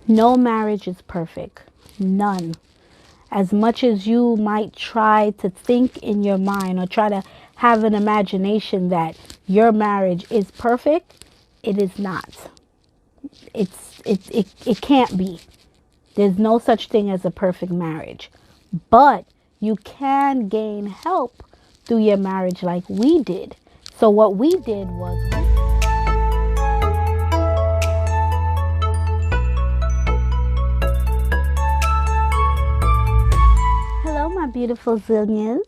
No marriage is perfect. None. As much as you might try to think in your mind or try to have an imagination that your marriage is perfect, it is not. It can't be. There's no such thing as a perfect marriage. But you can gain help through your marriage like we did. So what we did was hello, my beautiful Zillions.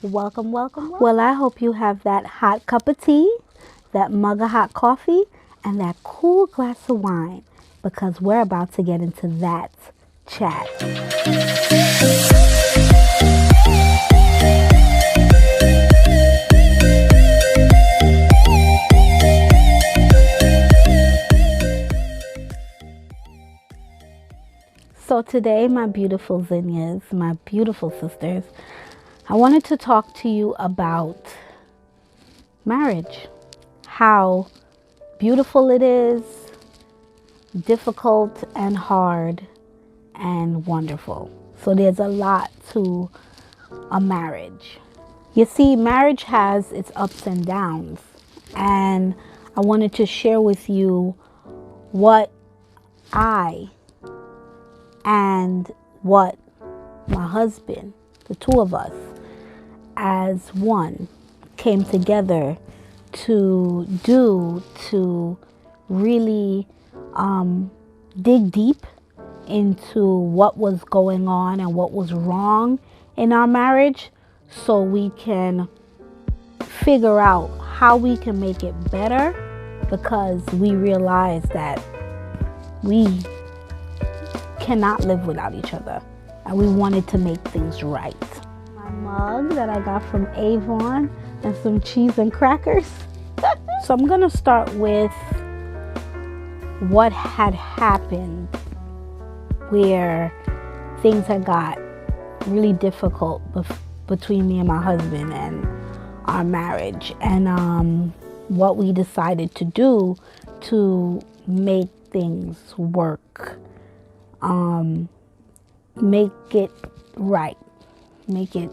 Welcome, welcome, welcome. Well, I hope you have that hot cup of tea, that mug of hot coffee, and that cool glass of wine, because we're about to get into that chat. So today, my beautiful Zinnias, my beautiful sisters, I wanted to talk to you about marriage, how beautiful it is, difficult and hard and wonderful. So there's a lot to a marriage. You see, marriage has its ups and downs, and I wanted to share with you what I and what my husband, the two of us, as one, came together to do to really dig deep into what was going on and what was wrong in our marriage, so we can figure out how we can make it better, because we realize that we cannot live without each other, and we wanted to make things right. My mug that I got from Avon and some cheese and crackers. So I'm gonna start with what had happened where things had got really difficult between me and my husband and our marriage, and what we decided to do to make things work, make it right, make it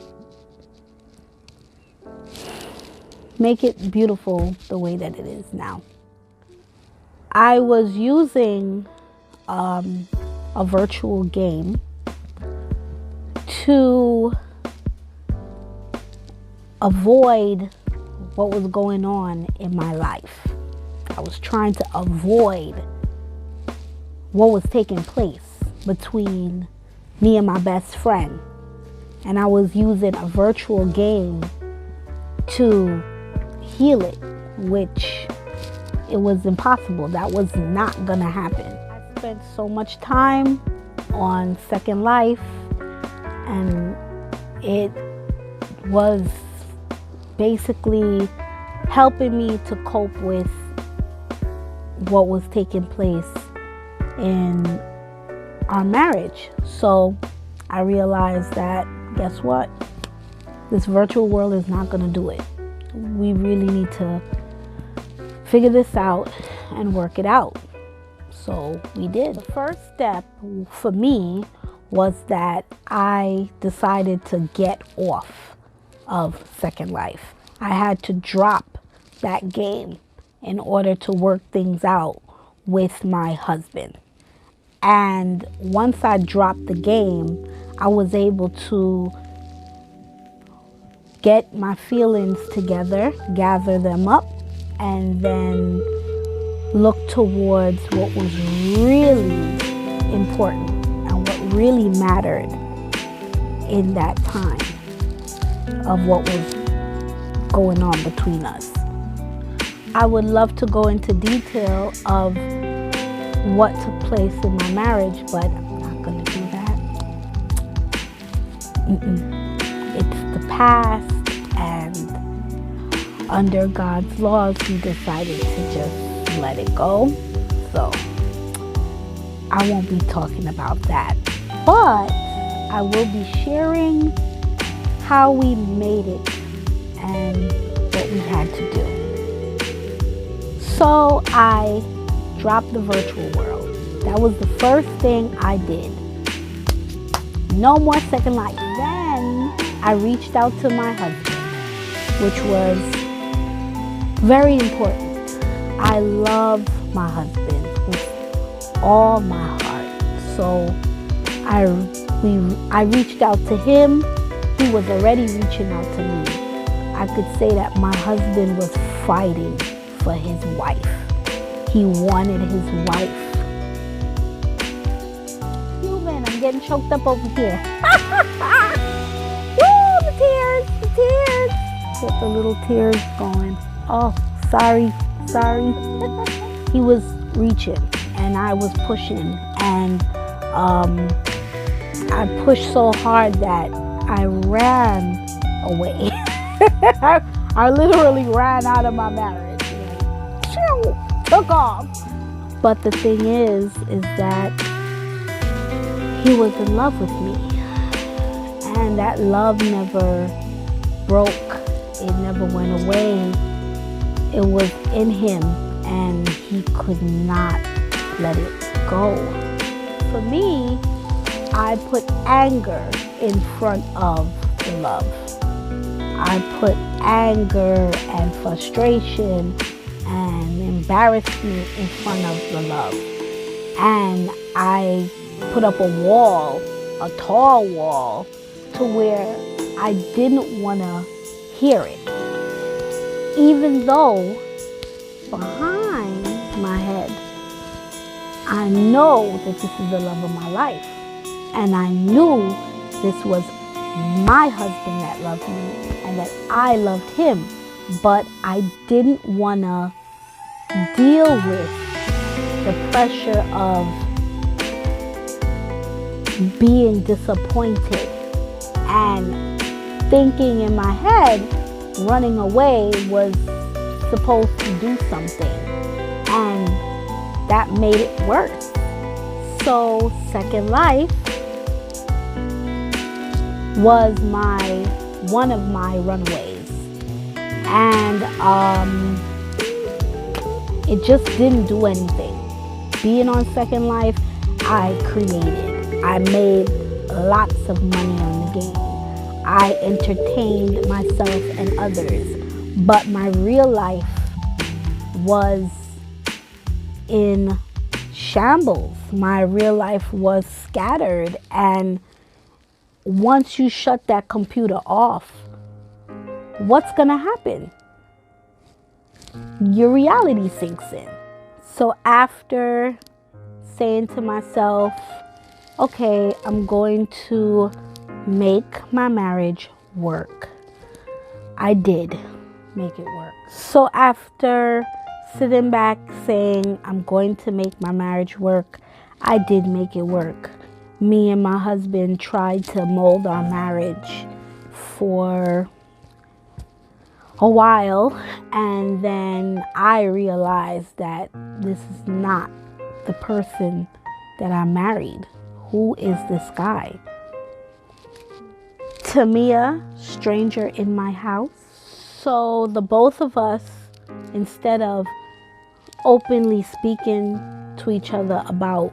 beautiful the way that it is now. I was using a virtual game to avoid what was going on in my life. I was trying to avoid what was taking place between me and my best friend. And I was using a virtual game to heal it, which it was impossible. That was not gonna happen. I spent so much time on Second Life, and it was basically helping me to cope with what was taking place in our marriage. So I realized that, guess what? This virtual world is not gonna do it. We really need to figure this out and work it out. So we did. The first step for me was that I decided to get off of Second Life. I had to drop that game in order to work things out with my husband. And once I dropped the game, I was able to get my feelings together, gather them up, and then look towards what was really important and what really mattered in that time of what was going on between us. I would love to go into detail of what took place in my marriage, but I'm not going to do that. It's the past, and under God's laws, He decided to just let it go. So I won't be talking about that, but I will be sharing how we made it and what we had to do. So I dropped the virtual world. That was the first thing I did. No more second life. Then I reached out to my husband, which was very important. I love my husband with all my heart. So I reached out to him. He was already reaching out to me. I could say that my husband was fighting for his wife. He wanted his wife. Human, I'm getting choked up over here. Woo, the tears. Get the little tears going. Oh, sorry. He was reaching and I was pushing, and I pushed so hard that I ran away. I literally ran out of my marriage. Took off. But the thing is that he was in love with me. And that love never broke. It never went away. It was in him and he could not let it go. For me, I put anger in front of the love. I put anger and frustration and embarrassment in front of the love. And I put up a wall, a tall wall, to where I didn't want to hear it. Even though behind my head, I know that this is the love of my life. And I knew this was my husband that loved me and that I loved him. But I didn't want to deal with the pressure of being disappointed and thinking in my head running away was supposed to do something, and that made it worse. So Second Life was one of my runaways, and it just didn't do anything. Being on Second Life, I created. I made lots of money on the game. I entertained myself and others. But my real life was in shambles. My real life was scattered. And once you shut that computer off, what's going to happen? Your reality sinks in. So after saying to myself, okay, I'm going to make my marriage work, I did make it work. So after sitting back saying I'm going to make my marriage work, I did make it work. Me and my husband tried to mold our marriage for a while, and then I realized that this is not the person that I married. Who is this guy? Tamia, stranger in my house. So the both of us, instead of openly speaking to each other about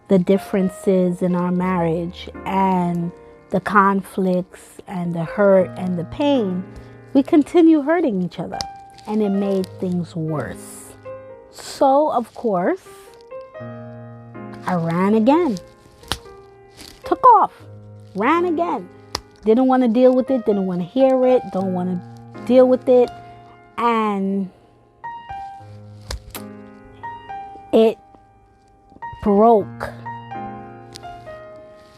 the differences in our marriage and the conflicts and the hurt and the pain, we continue hurting each other, and it made things worse. So, of course, I ran again. Took off. Ran again. Didn't want to deal with it. Didn't want to hear it. Don't want to deal with it. And it broke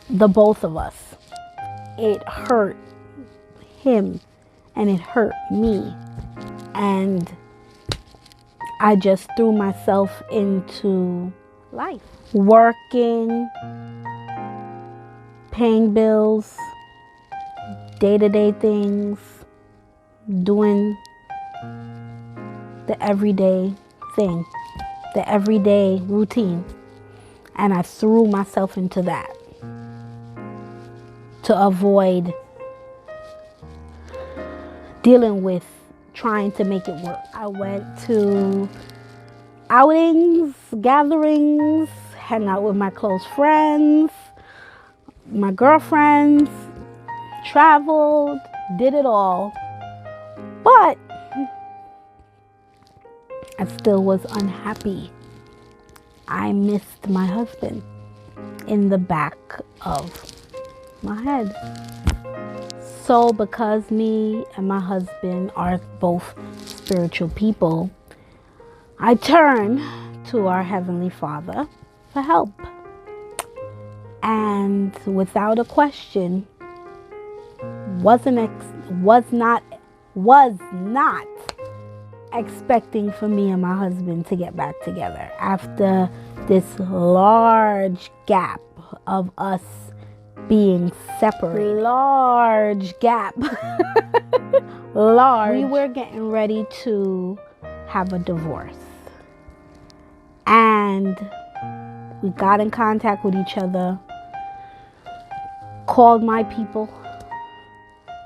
the both of us. It hurt him and it hurt me. And I just threw myself into life. Working, paying bills, day-to-day things, doing the everyday thing, the everyday routine. And I threw myself into that to avoid dealing with trying to make it work. I went to outings, gatherings, hang out with my close friends, my girlfriends, traveled, did it all. But I still was unhappy. I missed my husband in the back of my head. So because me and my husband are both spiritual people, I turn to our Heavenly Father for help. And without a question, was not expecting for me and my husband to get back together after this large gap of us being separate. Large gap. Large. We were getting ready to have a divorce. And we got in contact with each other, called my people.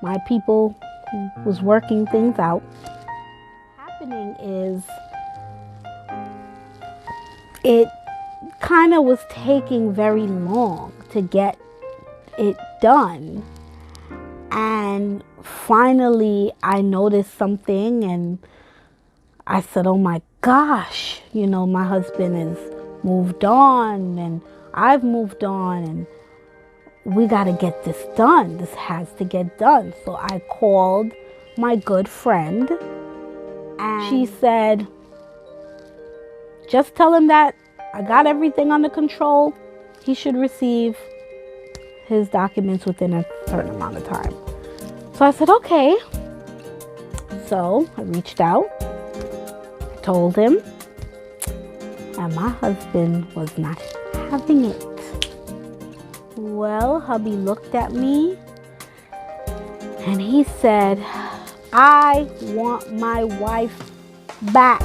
My people was working things out. Happening is, it kind of was taking very long to get it done. And finally I noticed something and I said, oh my gosh, my husband has moved on and I've moved on and we got to get this done. This has to get done. So I called my good friend and she said, just tell him that I got everything under control. He should receive his documents within a certain amount of time. So I said, okay. So I reached out, told him, and my husband was not having it. Well, hubby looked at me and he said, I want my wife back.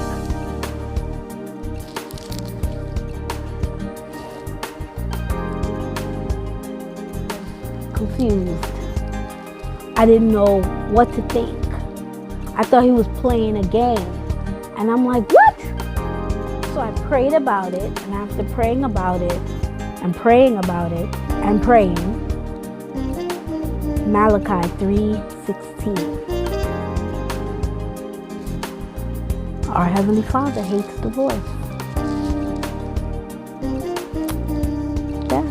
Confused. I didn't know what to think. I thought he was playing a game. And I'm like, what? So I prayed about it, and after praying about it, and praying about it, and praying, Malachi 3:16. Our Heavenly Father hates divorce. Yeah.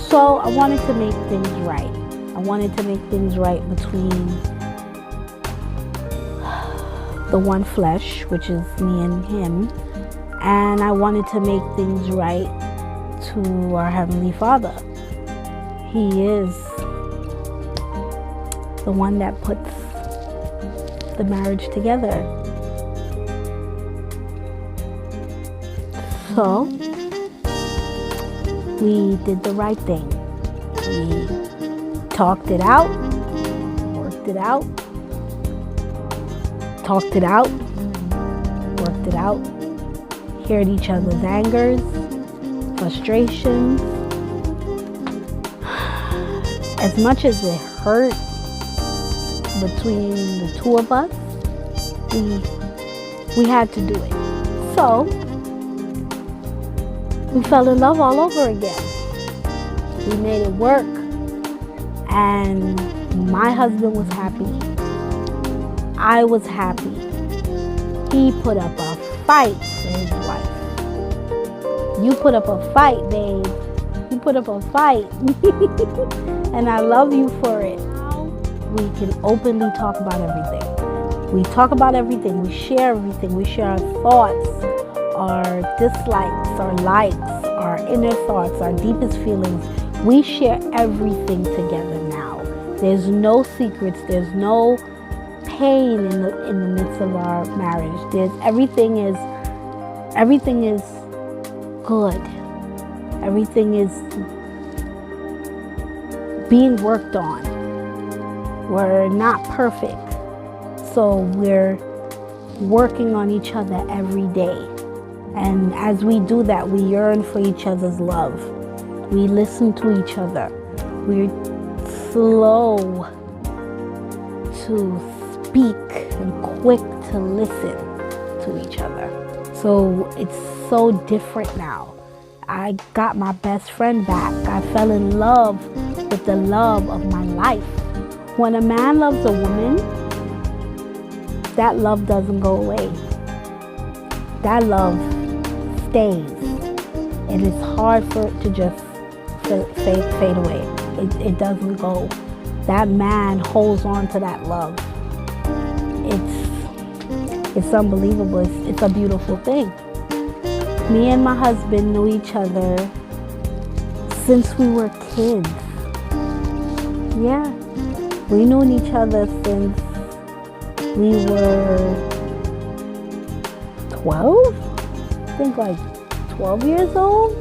So I wanted to make things right. I wanted to make things right between the one flesh, which is me and him, and I wanted to make things right to our Heavenly Father. He is the one that puts the marriage together. So we did the right thing. We talked it out, worked it out, talked it out, worked it out, heard each other's angers, frustrations. As much as it hurt between the two of us, we had to do it. So we fell in love all over again. We made it work, and my husband was happy. I was happy. He put up a fight for his wife. You put up a fight, babe. You put up a fight. And I love you for it. Now we can openly talk about everything. We talk about everything. We share everything. We share our thoughts, our dislikes, our likes, our inner thoughts, our deepest feelings. We share everything together now. There's no secrets. There's no pain in the midst of our marriage. Everything is good. Everything is being worked on. We're not perfect, so we're working on each other every day. And as we do that, we yearn for each other's love. We listen to each other. We're slow to speak and quick to listen to each other. So it's so different now. I got my best friend back. I fell in love with the love of my life. When a man loves a woman, that love doesn't go away. That love stays. It is hard for it to just fade away. It doesn't go. That man holds on to that love. It's unbelievable. It's a beautiful thing. Me and my husband knew each other since we were kids. Yeah, we knew each other since we were 12? I think like 12 years old.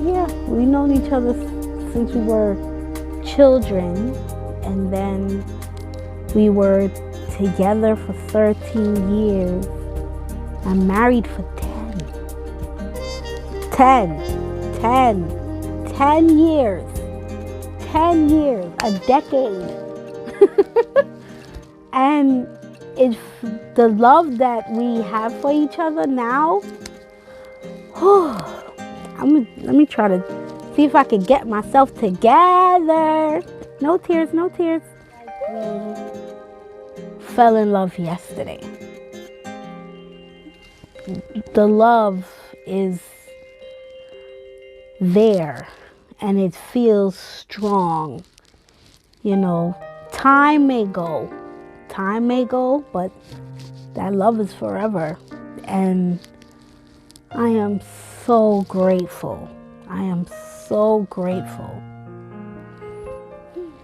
Yeah, we've known each other since we were children, and then we were together for 13 years and married for 10 years. 10 years, a decade. And it's the love that we have for each other now. Let me try to see if I can get myself together. No tears, no tears. We fell in love yesterday. The love is there and it feels strong. You know, time may go, but that love is forever. And I am so grateful. I am so grateful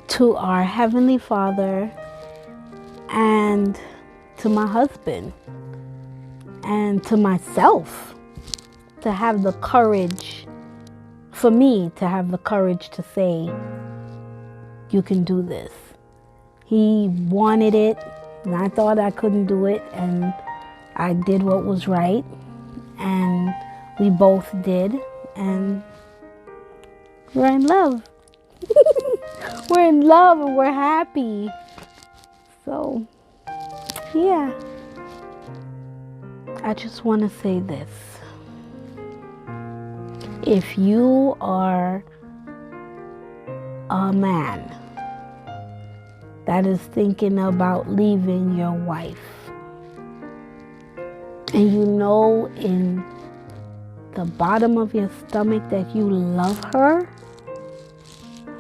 to our Heavenly Father and to my husband and to myself to have the courage, for me to have the courage to say, you can do this. He wanted it, and I thought I couldn't do it, and I did what was right, and we both did, and we're in love. We're in love and we're happy. So, yeah. I just want to say this. If you are a man that is thinking about leaving your wife, and you know in the bottom of your stomach that you love her,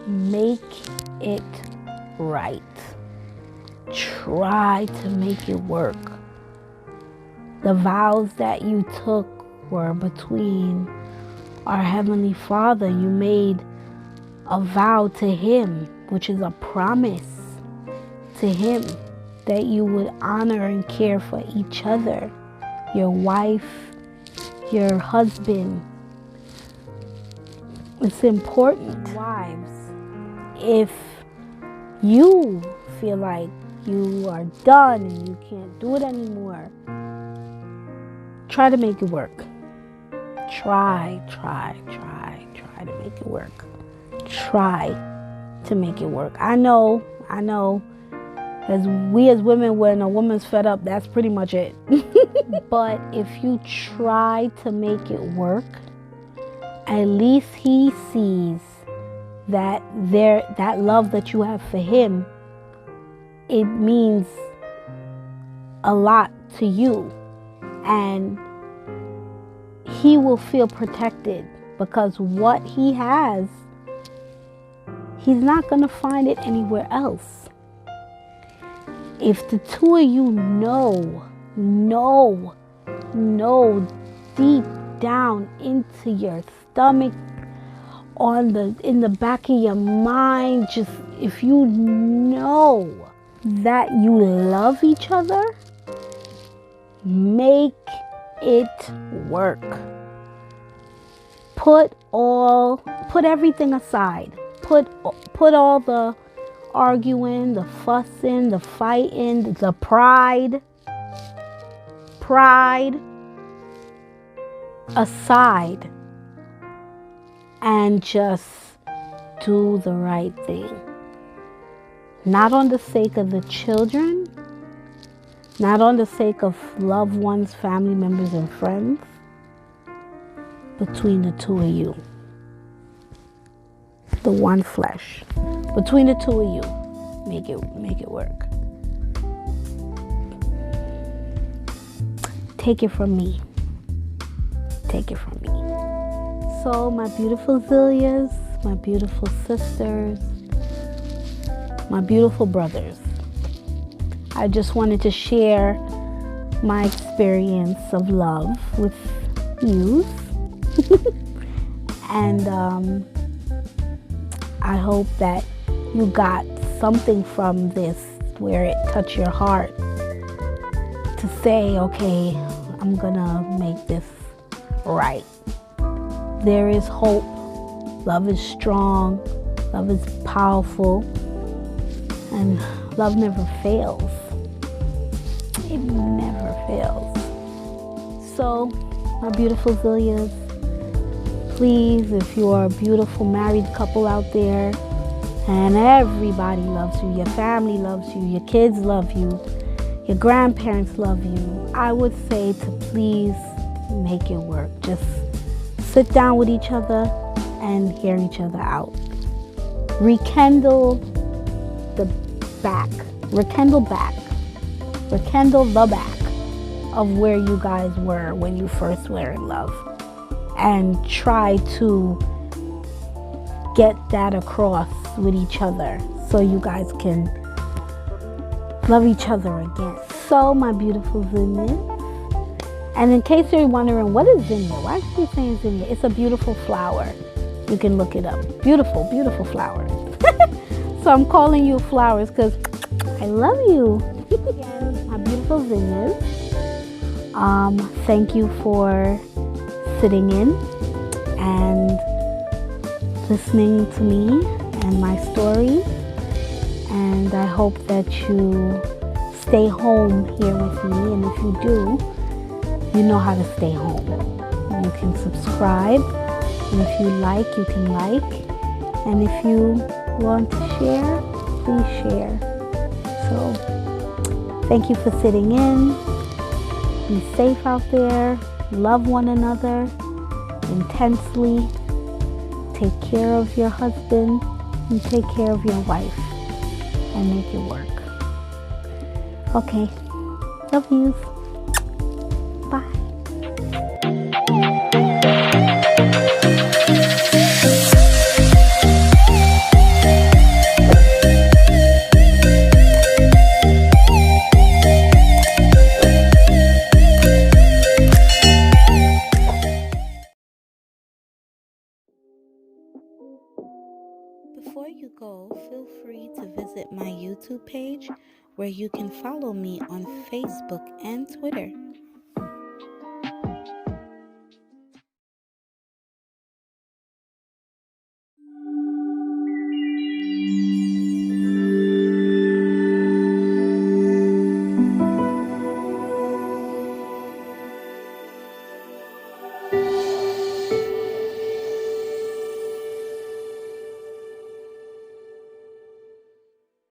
make it right. Try to make it work. The vows that you took were between our Heavenly Father. You made a vow to Him, which is a promise to Him, that you would honor and care for each other, your wife, your husband. It's important. Wives, if you feel like you are done and you can't do it anymore, try to make it work. Try to make it work. Try to make it work. I know, as women, when a woman's fed up, that's pretty much it. But if you try to make it work, at least he sees that that love that you have for him, it means a lot to you, and he will feel protected, because what he has, he's not going to find it anywhere else. If the two of you know deep down into your stomach, in the back of your mind, just if you know that you love each other, make it work. Put everything aside. Put all the arguing, the fussing, the fighting, the pride aside, and just do the right thing. Not on the sake of the children, not on the sake of loved ones, family members, and friends, between the two of you. The one flesh. Between the two of you. Make it work. Take it from me. Take it from me. So my beautiful Zillias, my beautiful sisters, my beautiful brothers, I just wanted to share my experience of love with you. And I hope that you got something from this where it touched your heart to say, okay, I'm gonna make this right. There is hope. Love is strong. Love is powerful. And love never fails. It never fails. So, my beautiful Zillias, please, if you are a beautiful married couple out there, and everybody loves you, your family loves you, your kids love you, your grandparents love you, I would say to please make it work. Just sit down with each other and hear each other out. Rekindle the back of where you guys were when you first were in love, and try to get that across with each other so you guys can love each other again. So my beautiful Zinnia, and in case you're wondering what is Zinnia, why is she saying Zinnia? It's a beautiful flower. You can look it up. Beautiful, beautiful flower. So I'm calling you flowers because I love you. Again, my beautiful Zinnias, thank you for sitting in and listening to me and my story. And I hope that you stay home here with me. And if you do, you know how to stay home. You can subscribe. And if you like, you can like. And if you want to share, please share. So, thank you for sitting in. Be safe out there. Love one another intensely. Take care of your husband and take care of your wife and make it work. Okay. Love yous. Bye. Before you go, feel free to visit my YouTube page where you can follow me on Facebook and Twitter.